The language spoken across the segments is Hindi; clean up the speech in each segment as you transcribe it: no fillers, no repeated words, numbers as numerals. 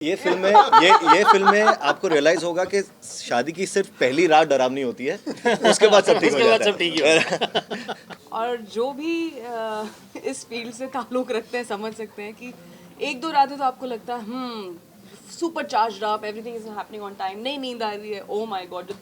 ये फिल्म में आपको रियलाइज होगा कि शादी की सिर्फ पहली रात डरावनी होती है, उसके बाद सब ठीक हो जाता है। और जो भी इस फील्ड से ताल्लुक़ रखते हैं समझ सकते हैं कि एक दो रातें तो आपको लगता है super charge up, everything is happening on time, नहीं नींद आ रही है, ओ माय गॉड, जो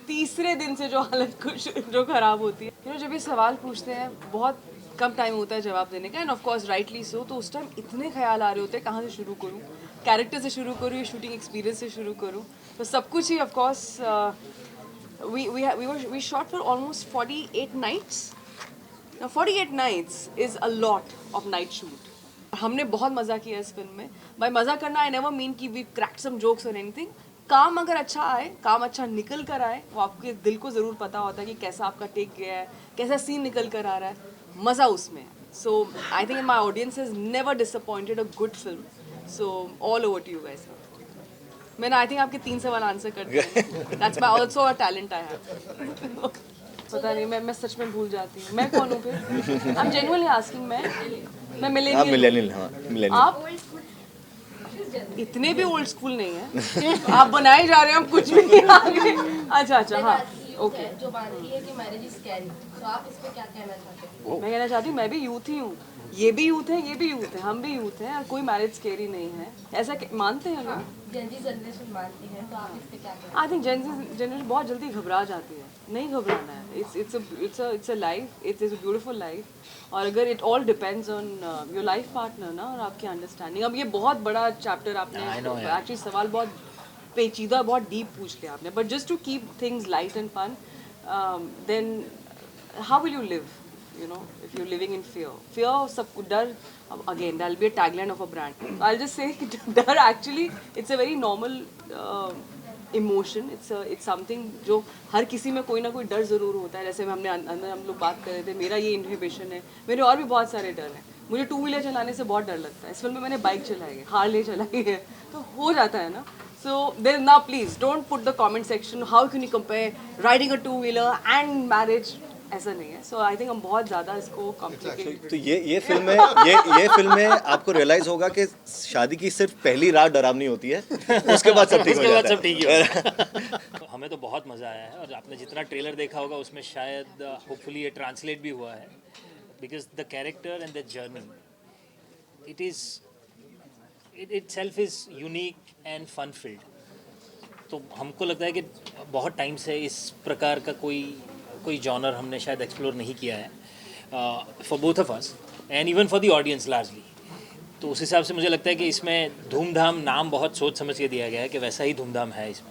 तीसरे दिन से जो हालत कुछ जो ख़राब होती है, जब ये सवाल पूछते हैं बहुत कम टाइम होता है जवाब देने का, end of course rightly so, तो उस टाइम इतने ख्याल आ रहे होते हैं कहाँ से शुरू करूँ, कैरेक्टर से शुरू करूँ या शूटिंग एक्सपीरियंस से शुरू करूँ, तो सब कुछ ही of course we shot for almost 48 nights. Now 48 nights is a lot of night shoot. हमने बहुत मज़ा किया इस फिल्म में. By मज़ा करना I never mean कि we cracked some jokes or anything. काम अगर अच्छा आए, काम अच्छा निकल कर आए, वो आपके दिल को ज़रूर पता होता है कि कैसा आपका टेक गया है, कैसा सीन निकल कर आ रहा है, मज़ा उसमें है. So I think my audience has never disappointed a good film. So all over to you guys. मैंने आई थिंक आपके 3 सवाल आंसर कर दिए. That's my also a talent I have. पता नहीं, मैं सच में भूल जाती हूँ मैं कौन हूँ फिर. I am genuinely asking. मैं मिलेनियल. आप इतने भी ओल्ड स्कूल नहीं है. आप बनाए जा रहे हैं, हम कुछ भी नहीं आगे. अच्छा हाँ ओके. जो बात है कि मैरिज इज स्कैरी, तो आप इस पे क्या कहना चाहते हैं? मैं कहना चाहती हूँ मैं भी यूथ ही हूँ. ये भी यूथ है, ये भी यूथ है, हम भी यूथ हैं. कोई मैरिज स्केरी नहीं है, ऐसा मानते हैं लोग. जेन जी जनरेशन मानती है, तो आप इस पे क्या कहना? आई थिंक जनरेशन बहुत जल्दी घबरा जाती है. नहीं घबराना है. It's a life, it's a beautiful life. और अगर it all depends on your life partner ना, और आपकी अंडरस्टैंडिंग. अब ये बहुत बड़ा चैप्टर आपने एक्चुअली सवाल बहुत पेचीदा, बहुत डीप पूछ लिया आपने. But just to keep things light and fun, then how will you live? You know, if you're living in fear सब डर. Again, that'll be a tagline of a brand. So I'll just say डर actually it's a very normal emotion. It's something जो हर किसी में कोई ना कोई डर ज़रूर होता है. जैसे हमने अंदर हम लोग बात कर रहे थे, मेरा ये इनहिबिशन है, मेरे और भी बहुत सारे डर हैं. मुझे 2 व्हीलर चलाने से बहुत डर लगता है. इस फिल्म में मैंने बाइक चलाई है, हार्ले चलाई है, तो हो जाता है ना. So then now please don't put the comment section how can you compare riding a 2-wheeler and marriage. ऐसा नहीं है. सो आई थिंक हम बहुत ज़्यादा इसको कॉम्प्लिकेट. तो ये फिल्म में आपको रियलाइज होगा कि शादी की सिर्फ पहली रात डरावनी होती है, उसके बाद सब ठीक हो जाता है. हमें तो बहुत मज़ा आया है, और आपने जितना ट्रेलर देखा होगा उसमें शायद होपफुली ये ट्रांसलेट भी हुआ है, because the character and the journey it itself is unique and fun filled. तो हमको लगता है कि बहुत टाइम से इस प्रकार का कोई जॉनर हमने शायद एक्सप्लोर नहीं किया है, for both of us and even for the audience largely. तो उस हिसाब से मुझे लगता है कि इसमें धूमधाम नाम बहुत सोच समझ के दिया गया है कि वैसा ही धूमधाम है इसमें.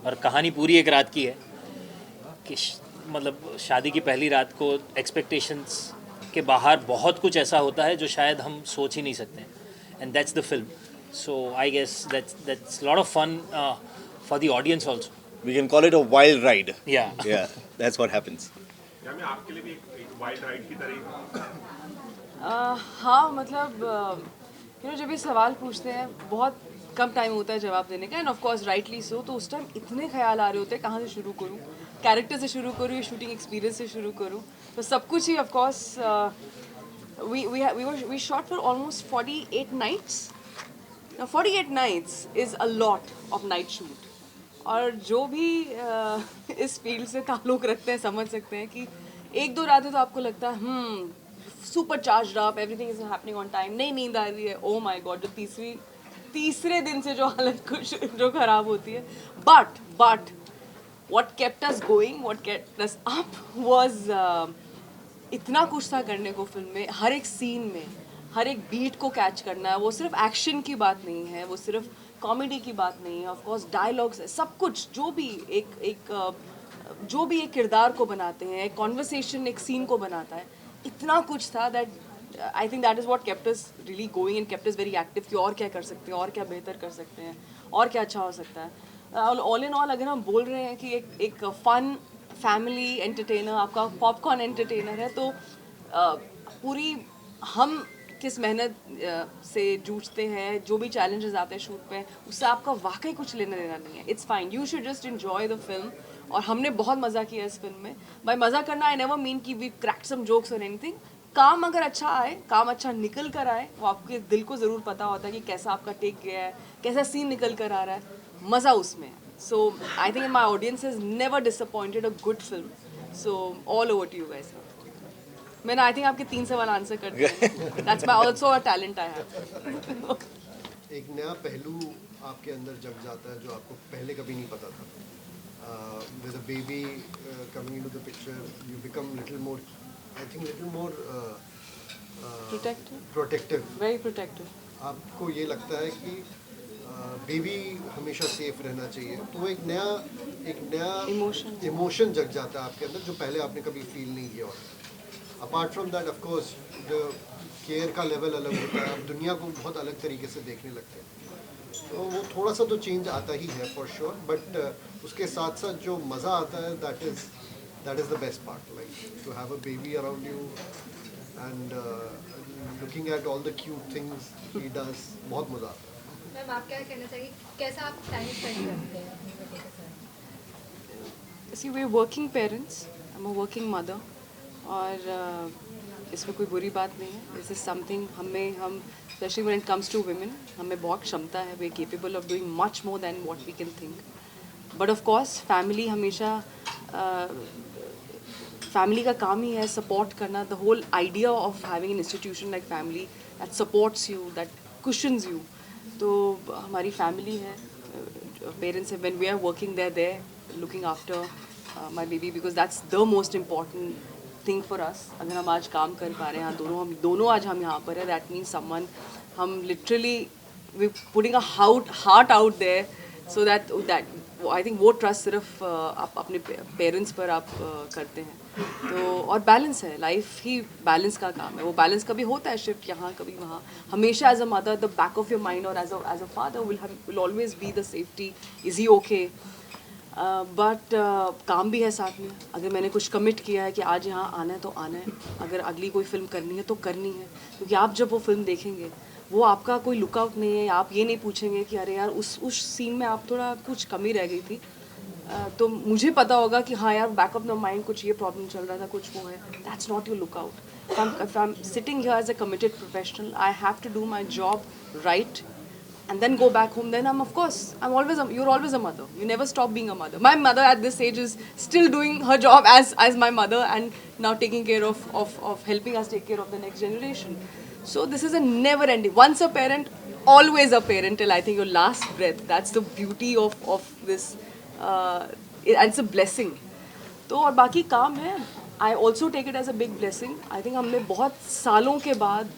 और कहानी पूरी एक रात की है कि मतलब शादी की पहली रात को एक्सपेक्टेशंस के बाहर बहुत कुछ ऐसा होता है जो शायद हम सोच ही नहीं सकते. And that's the film. So I guess that's lot of fun for the audience also. We can call it a wild ride. Yeah, that's what happens. मैं आपके लिए भी एक वाइल्ड राइड की तरह. हाँ मतलब जब ये सवाल पूछते हैं बहुत कम टाइम होता है जवाब देने का, end of course rightly so, तो उस टाइम इतने ख्याल आ रहे होते हैं कहाँ से शुरू करूँ, कैरेक्टर से शुरू करूँ या शूटिंग एक्सपीरियंस से शुरू करूँ, तो सब कुछ ही of course. we shot for almost 48 nights. Now 48 nights is a lot of night shoot. और जो भी इस फील्ड से ताल्लुक़ रखते हैं समझ सकते हैं कि एक दो रातें तो आपको लगता है super charge up, everything is happening on time, नहीं नींद आ रही है, ओ माय गॉड, जो तीसरे दिन से जो हालत कुछ जो ख़राब होती है. But what kept us going, what kept us up was इतना कुछ था करने को फिल्म में. हर एक सीन में हर एक बीट को कैच करना है. वो सिर्फ एक्शन की बात नहीं है, वो सिर्फ कॉमेडी की बात नहीं है. ऑफ कोर्स डायलॉग्स है, सब कुछ जो भी एक किरदार को बनाते हैं, एक कॉन्वर्सेशन एक सीन को बनाता है, इतना कुछ था that I think that is what kept us really going and kept us very active कि और क्या कर सकते हैं, और क्या बेहतर कर सकते हैं, और क्या अच्छा हो सकता है. ऑल इन ऑल अगर हम बोल रहे हैं कि एक फन फैमिली एंटरटेनर, आपका पॉपकॉर्न एंटरटेनर है, तो पूरी हम किस मेहनत से जूझते हैं, जो भी चैलेंजेस आते हैं शूट पे, उससे आपका वाकई कुछ लेना देना नहीं है. It's fine, you should just enjoy the film. और हमने बहुत मज़ा किया इस फिल्म में. बाय मज़ा करना आई नेवर मीन कि वी क्रैक्ड सम जोक्स और एनीथिंग. काम अगर अच्छा आए, काम अच्छा निकल कर आए, वो आपके दिल को ज़रूर पता होता है कि कैसा आपका टेक गया है, कैसा सीन निकल कर आ रहा है, मज़ा उसमें है. So I think my audience is never disappointed a good film. So all over to you guys. मैंने आई थिंक आपके 3 सवाल आंसर कर दिए. That's my also a talent I have. एक नया पहलू आपके अंदर जग जाता है जो आपको पहले कभी नहीं पता था. With a baby coming into the picture, you become little more, I think, little more Protective. protective. Very protective. आपको ये लगता है कि बेबी हमेशा सेफ रहना चाहिए, तो एक नया इमोशन जग जाता है आपके अंदर जो पहले आपने कभी फील नहीं किया होता. Apart from that, of course, जो केयर का लेवल अलग होता है, आप दुनिया को बहुत अलग तरीके से देखने लगते हैं, तो वो थोड़ा सा तो चेंज आता ही है फॉर श्योर. बट उसके साथ साथ जो मज़ा आता है, that is the best part. Like to have a baby around you and looking at all the cute things he does, बहुत मज़ा आता है. मैम आप क्या कहना चाहिए, कैसा आप टाइम स्पेंड करते हैं अपने बेटे के साथ? See, we're working parents. I'm a working mother. और इसमें कोई बुरी बात नहीं है. This is something हम especially when it comes to women, हमें बहुत क्षमता है. We're capable of doing much more than what we can think. But of course, family हमेशा family का काम ही है support करना. The whole idea of having an institution like family that supports you, that cushions you. तो हमारी family है, parents है. When we are working, they're there looking after my baby because that's the most important thing for us. अगर हम आज काम कर पा रहे हैं, हम दोनों आज हम यहाँ पर है, that means someone, हम literally we're putting a heart out there so that I think वो trust सिर्फ आप अपने parents पर आप करते हैं. तो और बैलेंस है, लाइफ ही बैलेंस का काम है. वो बैलेंस कभी होता है शिफ्ट यहाँ कभी वहाँ. हमेशा as a mother the back of your mind और as a father will always be the safety, is he okay. But काम भी है साथ में. अगर मैंने कुछ कमिट किया है कि आज यहाँ आना है तो आना है. अगर अगली कोई फिल्म करनी है तो करनी है, क्योंकि आप जब वो फिल्म देखेंगे वो आपका कोई लुकआउट नहीं है. आप ये नहीं पूछेंगे कि अरे यार उस सीन में आप थोड़ा कुछ कमी रह गई थी. तो मुझे पता होगा कि हाँ यार बैक ऑफ द माइंड कुछ ये प्रॉब्लम चल रहा था, कुछ वो है. That's not your lookout. If I'm sitting here as a committed professional, I have to do my job right and then go back home. Then you're always a mother. You never stop being a mother. My mother at this age is still doing her job as my mother and now taking care of helping us take care of the next generation. So this is a never ending. Once a parent, always a parent till I think your last breath. That's the beauty of this. And it's a blessing. तो और बाकी काम है. I also take it as a big blessing. I think हमने बहुत सालों के बाद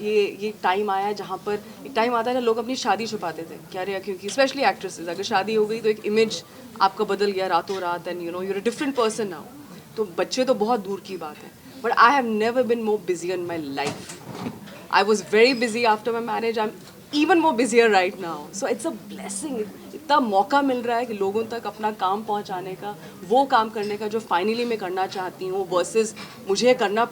ये टाइम आया है जहाँ पर एक टाइम आता है ना, लोग अपनी शादी छुपाते थे क्या रे, क्योंकि स्पेशली एक्ट्रेसेस, अगर शादी हो गई तो एक इमेज आपका बदल गया रातों रात and you're a different person now. तो बच्चे तो बहुत दूर की बात है. But I have never been more busy in my life. I was very busy after my marriage. I'm even more busier right now. So it's a blessing. इतना मौका मिल रहा है कि लोगों तक अपना काम पहुंचाने का, वो काम करने का जो फाइनली मैं करना चाहती हूँ, वर्सेस मुझे करनी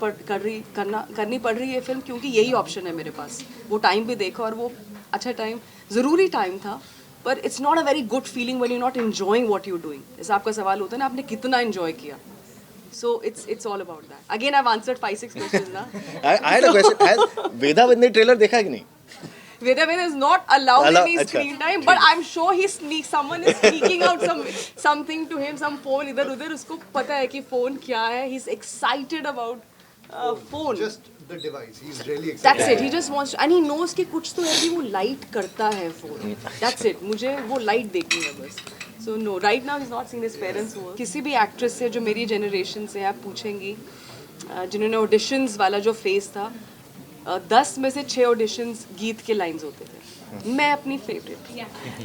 पड़ रही है फिल्म, क्योंकि यही ऑप्शन है मेरे पास. वो टाइम भी देखो और वो अच्छा टाइम, ज़रूरी टाइम था. पर it's not a very good feeling when you not enjoying what you doing. जैसे आपका सवाल होता है ना, आपने कितना एंजॉय किया. So it's all about that. Again, I've answered 5-6 questions now. I had a question. Has Veda Vindhya trailer देखा कि नहीं? Veda is not allowed any अच्छा. screen time, but I'm sure someone is sneaking out something to him, some phone इधर उधर. उसको पता है कि phone क्या है. He's excited about phone. Just the device. He's really excited. That's it. He just wants to, and he knows कि कुछ तो है कि वो light करता है phone. That's it. मुझे वो light देखनी है बस. So no, right now he's not seen his parents work. किसी भी एक्ट्रेस से जो मेरी जनरेशन से आप पूछेंगी, जिन्होंने ऑडिशंस वाला जो फेस था, 10 में से 6 ऑडिशंस गीत के लाइंस होते थे. मैं अपनी फेवरेट.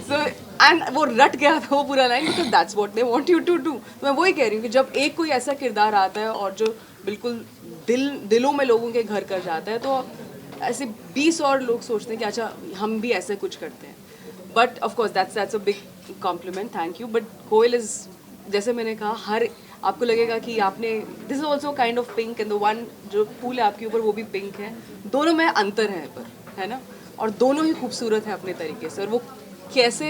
So and वो रट गया था वो पूरा line, because that's what they want you to do. मैं वही कह रही हूँ कि जब एक कोई ऐसा किरदार आता है और जो बिल्कुल दिलों में लोगों के घर कर जाता है, तो ऐसे 20 और लोग सोचते हैं कि अच्छा हम भी ऐसे कुछ करते हैं. But of course that's a big compliment, thank you. But Koel is, जैसे मैंने कहा, हर आपको लगेगा कि आपने, this is also kind of pink and the one जो फूल है आपके ऊपर वो भी पिंक है. दोनों में अंतर है पर, है ना, और दोनों ही खूबसूरत है अपने तरीके से. और वो कैसे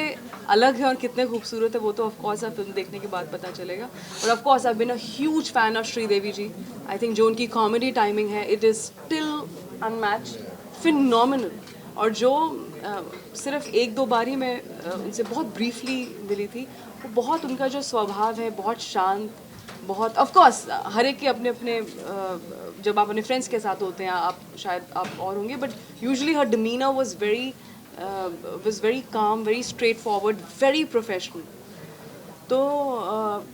अलग है और कितने खूबसूरत है वो तो ऑफ कोर्स आप फिल्म देखने के बाद पता चलेगा. और of course I been a huge fan of Sridevi ji. I think जो उनकी कॉमेडी टाइमिंग है it is still unmatched, phenomenal. और जो सिर्फ एक दो बार ही मैं उनसे बहुत ब्रीफली मिली थी, वो बहुत उनका जो स्वभाव है बहुत शांत, बहुत ऑफ कोर्स हर एक के अपने अपने जब आप अपने फ्रेंड्स के साथ होते हैं आप शायद आप और होंगे, but usually her demeanour was very calm, very straightforward, very professional. तो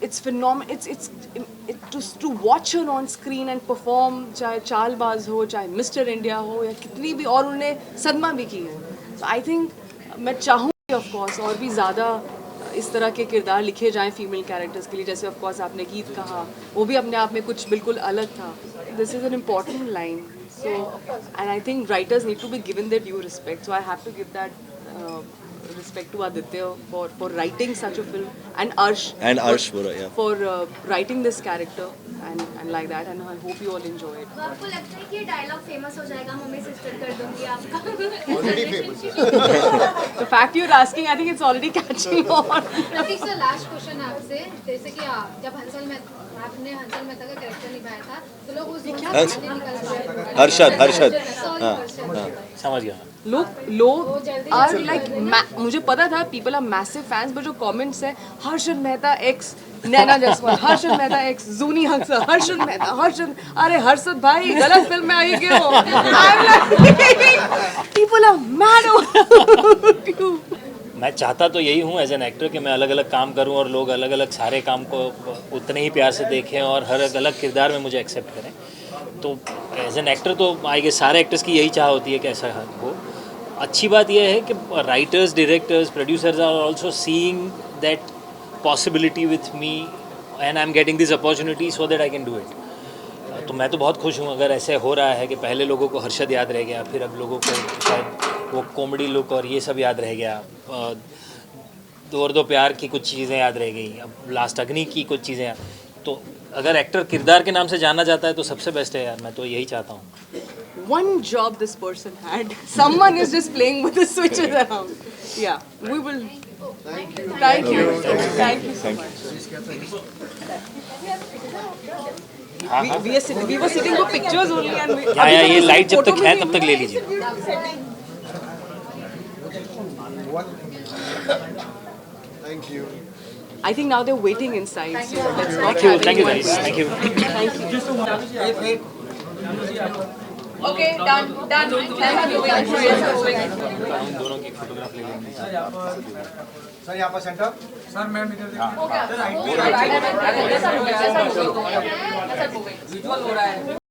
it's to watch her on screen and perform, चाहे चालबाज हो, चाहे मिस्टर इंडिया हो, या कितनी भी, और उन्होंने सदमा भी की है. तो आई थिंक मैं चाहूँगी ऑफ कोर्स और भी ज़्यादा इस तरह के किरदार लिखे जाएं फीमेल कैरेक्टर्स के लिए. जैसे ऑफ कोर्स आपने गीत कहा, वो भी अपने आप में कुछ बिल्कुल अलग था. This is an important line. So and I think writers need to be given their due respect. So I have to give that respect to Aditya for writing such a film, and Arsh for writing this character and like that, and I hope you all enjoy it. तो आपको लगता है कि ये डायलॉग फेमस हो जाएगा, मम्मी सिस्टर कर दूंगी आपका? ऑलरेडी फेमस है. The fact you're asking, I think it's already catching on. Prateek sir, last question आपसे. जैसे कि जब आपने हंसल मेहता का कैरेक्टर निभाया था तो लोग उस दिन से बाहर नहीं निकल पाए. हर्षद. समझ गया. लोग आर लाइक, मुझे पता था people are massive fans, but जो कमेंट्स है हर्षद मेहता एक्स नैना जायसवाल, हर्षद मेहता एक्स जूनी हंसल, हर्षद मेहता, हर्षद, अरे हर्षद भाई गलत फिल्म में आई क्यों? People are mad. मैं चाहता तो यही हूँ एज एन एक्टर कि मैं अलग अलग काम करूँ और लोग अलग अलग सारे काम को उतने ही प्यार से देखें और हर अलग किरदार में मुझे एक्सेप्ट करें. तो एज एन एक्टर तो आई गेस सारे एक्टर्स की यही चाह होती है कि ऐसा हो. अच्छी बात यह है कि writers, directors, producers are also seeing that possibility with me and I am getting this opportunity so that I can do it. तो मैं तो बहुत खुश हूँ अगर ऐसे हो रहा है कि पहले लोगों को हर्षद याद रह गया, फिर अब लोगों को शायद वो कॉमेडी लुक और ये सब याद रह गया, दो और दो प्यार की कुछ चीज़ें याद रह गई, अब लास्ट अग्नि की कुछ चीज़ें. तो अगर एक्टर किरदार के नाम से जाना जाता है तो सबसे बेस्ट है यार. मैं तो यही चाहता हूँ. One job this person had. Someone is just playing with the switches around. Yeah, we will. Thank you. Thank you so much. We were sitting for pictures only, and we. या ये लाइट जब तक है तब तक ले लीजिए. Thank you. I think now they're waiting inside. So let's not Thank you guys. Thank you. Thank you. Okay, done. Thank you. हम दोनों की फोटोग्राफ ले लेंगे. सर यहाँ पर सेंटर. सर मैम इधर देखिए. विजुअल हो रहा है.